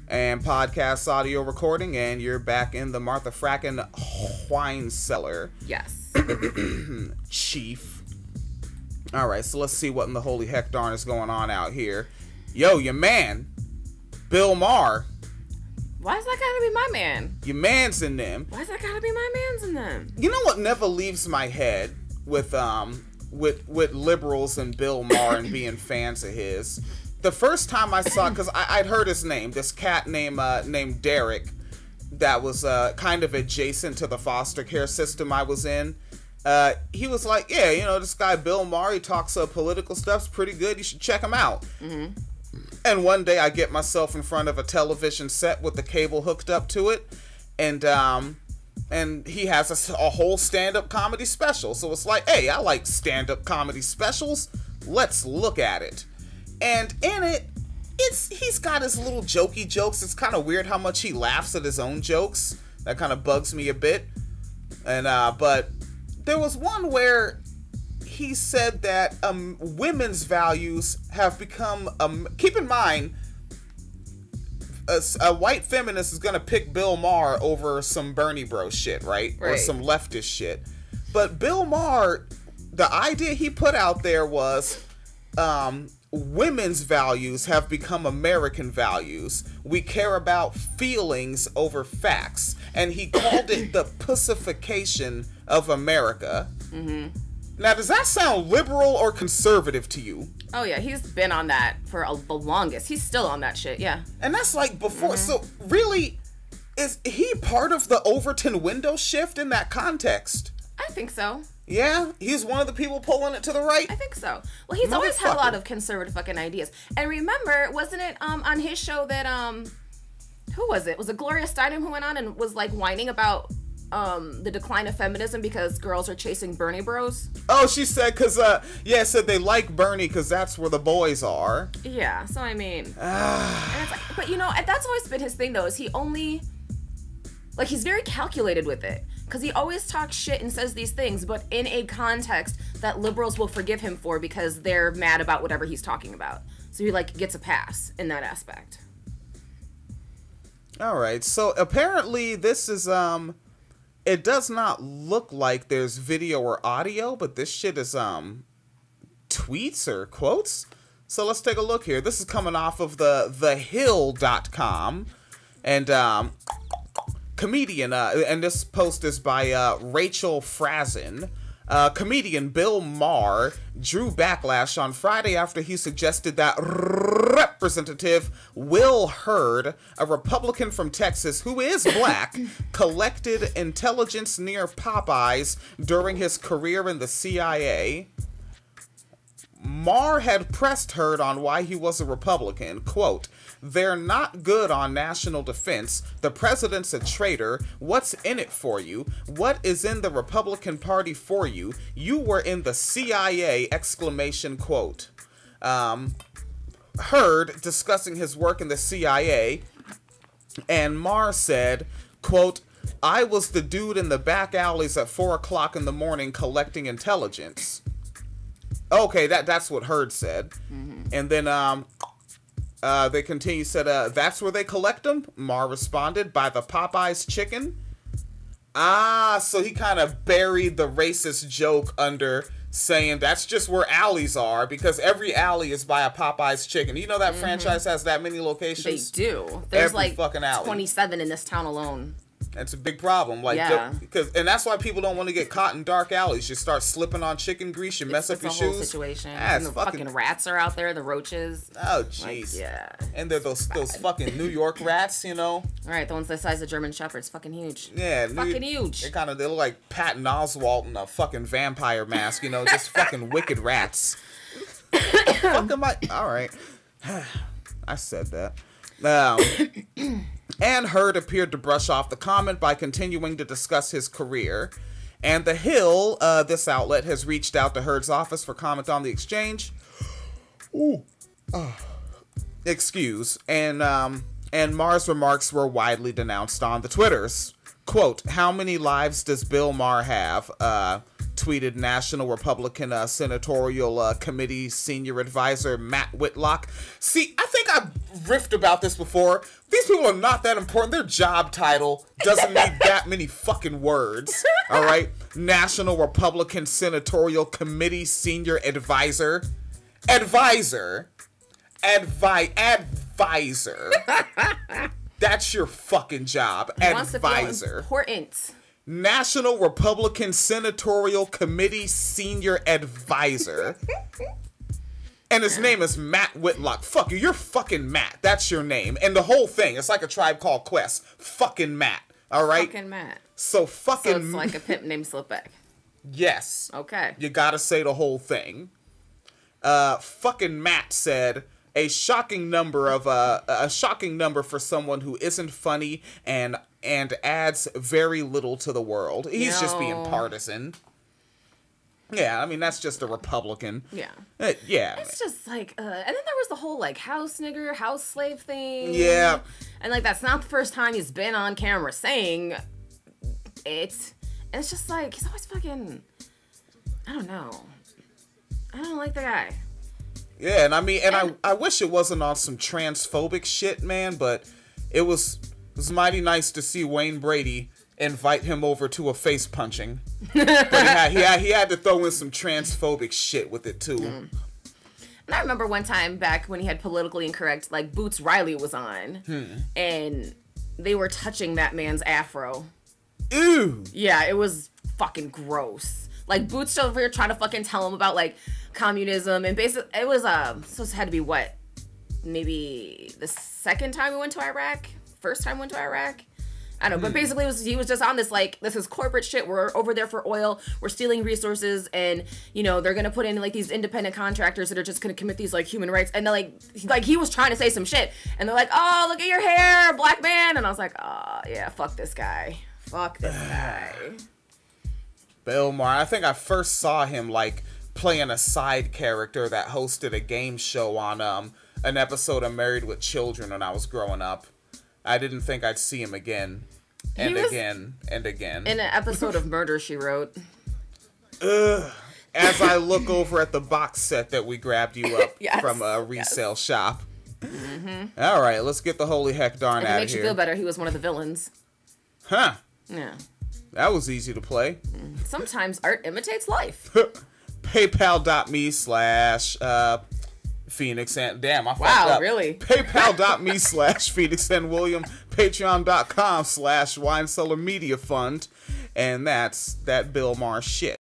and podcast audio recording, and you're back in the Martha Frackin' wine cellar. Yes. Chief. Alright, so let's see what in the holy heck darn is going on out here. Yo, your man, Bill Maher. Why's that gotta be my man? Your man's in them. Why's that gotta be my man's in them? You know what never leaves my head with liberals and Bill Maher and being fans of his? The first time I saw, because I'd heard his name, this cat named Derek, that was kind of adjacent to the foster care system I was in. He was like, yeah, you know, this guy Bill Maher, he talks political stuff's pretty good. You should check him out. Mm-hmm. And one day I get myself in front of a television set with the cable hooked up to it, and he has a whole stand-up comedy special. So it's like, hey, I like stand-up comedy specials. Let's look at it. And in it, he's got his little jokey jokes. It's kind of weird how much he laughs at his own jokes. That kind of bugs me a bit. And but there was one where he said that women's values have become... keep in mind, a white feminist is going to pick Bill Maher over some Bernie bro shit, right? Or some leftist shit. But Bill Maher, the idea he put out there was... women's values have become American values. We care about feelings over facts. And he called it the pussification of America. Mm-hmm. Now, does that sound liberal or conservative to you? Oh, yeah. He's been on that for the longest. He's still on that shit, yeah. And that's like before. Mm-hmm. So, really, is he part of the Overton window shift in that context? I think so. Yeah, he's one of the people pulling it to the right. I think so. Well, he's always had a lot of conservative fucking ideas. And remember, wasn't it on his show that who was it? Was it Gloria Steinem who went on and was like whining about the decline of feminism because girls are chasing Bernie bros? Oh, she said said they like Bernie because that's where the boys are. Yeah, so I mean, and it's like, but you know, that's always been his thing though. Is he only like he's very calculated with it. Because he always talks shit and says these things, but in a context that liberals will forgive him for because they're mad about whatever he's talking about. So he, like, gets a pass in that aspect. All right. So apparently this is, it does not look like there's video or audio, but this shit is, tweets or quotes. So let's take a look here. This is coming off of thehill.com. And, comedian, and this post is by Rachel Frazen. Comedian Bill Maher drew backlash on Friday after he suggested that Representative Will Hurd, a Republican from Texas who is black, collected intelligence near Popeyes during his career in the CIA. Maher had pressed Hurd on why he was a Republican. Quote, "They're not good on national defense. The president's a traitor. What's in it for you? What is in the Republican Party for you? You were in the CIA!" Exclamation quote. Hurd discussing his work in the CIA, and Maher said, quote, "I was the dude in the back alleys at 4 o'clock in the morning collecting intelligence." Okay, that's what Hurd said. Mm-hmm. And then they continue, said, "That's where they collect them?" Maher responded, "By the Popeyes chicken." So he kind of buried the racist joke under saying that's just where alleys are, because every alley is by a Popeyes chicken. You know that franchise has that many locations? They do. There's every fucking alley. 27 in this town alone. That's a big problem. Like, yeah. And that's why people don't want to get caught in dark alleys. You start slipping on chicken grease, you mess up your shoes. It's a whole situation. And the fucking rats are out there, the roaches. Oh, jeez. Like, yeah. And they're those fucking New York rats, you know? Right, the ones the size of German Shepherds. Fucking huge. Yeah. Fucking huge. They look like Patton Oswalt in a fucking vampire mask, you know? Just fucking wicked rats. All right. I said that. And Hurd appeared to brush off the comment by continuing to discuss his career. And The Hill, this outlet, has reached out to Hurd's office for comment on the exchange. Excuse. And Maher's remarks were widely denounced on the Twitters. Quote, "How many lives does Bill Maher have? tweeted National Republican Senatorial Committee Senior Advisor Matt Whitlock. See, I think I've riffed about this before. These people are not that important. Their job title doesn't need that many fucking words. All right? National Republican Senatorial Committee Senior Advisor. Advisor. That's your fucking job. He wants to feel Advisor. important. National Republican Senatorial Committee Senior Advisor. And his name is Matt Whitlock. Fuck you. You're fucking Matt. That's your name. And the whole thing, it's like a Tribe Called Quest. Fucking Matt. All right? Fucking Matt. So fucking... So it's like a pimp named Slipback. Yes. Okay. You gotta say the whole thing. Fucking Matt said... A shocking number for someone who isn't funny and adds very little to the world. He's just being partisan. Yeah, I mean that's just a Republican. Yeah. Yeah. It's just like, and then there was the whole like house nigger, house slave thing. Yeah. And like that's not the first time he's been on camera saying it. And it's just like he's always fucking. I don't know. I don't like the guy. Yeah, and I mean, and I wish it wasn't on some transphobic shit, man, but it was mighty nice to see Wayne Brady invite him over to a face punching. But he had to throw in some transphobic shit with it, too. And I remember one time back when he had Politically Incorrect, like, Boots Riley was on, and they were touching that man's afro. Ew! Yeah, it was fucking gross. Like, Boots over here trying to fucking tell him about, like, communism, and basically, it was, so it had to be, what, maybe the second time we went to Iraq? First time we went to Iraq? I don't know, but basically he was just on this, like, this is corporate shit, we're over there for oil, we're stealing resources, and, you know, they're gonna put in, like, these independent contractors that are just gonna commit these, like, human rights, and they're, like, he was trying to say some shit, and they're like, oh, look at your hair, black man, and I was like, oh, yeah, fuck this guy. Fuck this guy. Bill Maher. I think I first saw him, like, playing a side character that hosted a game show on an episode of Married with Children when I was growing up. I didn't think I'd see him again. And again. And again. In an episode of Murder, She Wrote. Ugh. As I look over at the box set that we grabbed you up from a resale shop. Mm-hmm. All right, let's get the holy heck darn out of here. It makes you feel better. He was one of the villains. Huh. Yeah. That was easy to play. Sometimes art imitates life. PayPal.me/Phoenix and damn, I fucked up. Wow, really? PayPal.me/Phoenix and William. Patreon.com/Wine Cellar Media Fund. And that's that Bill Maher shit.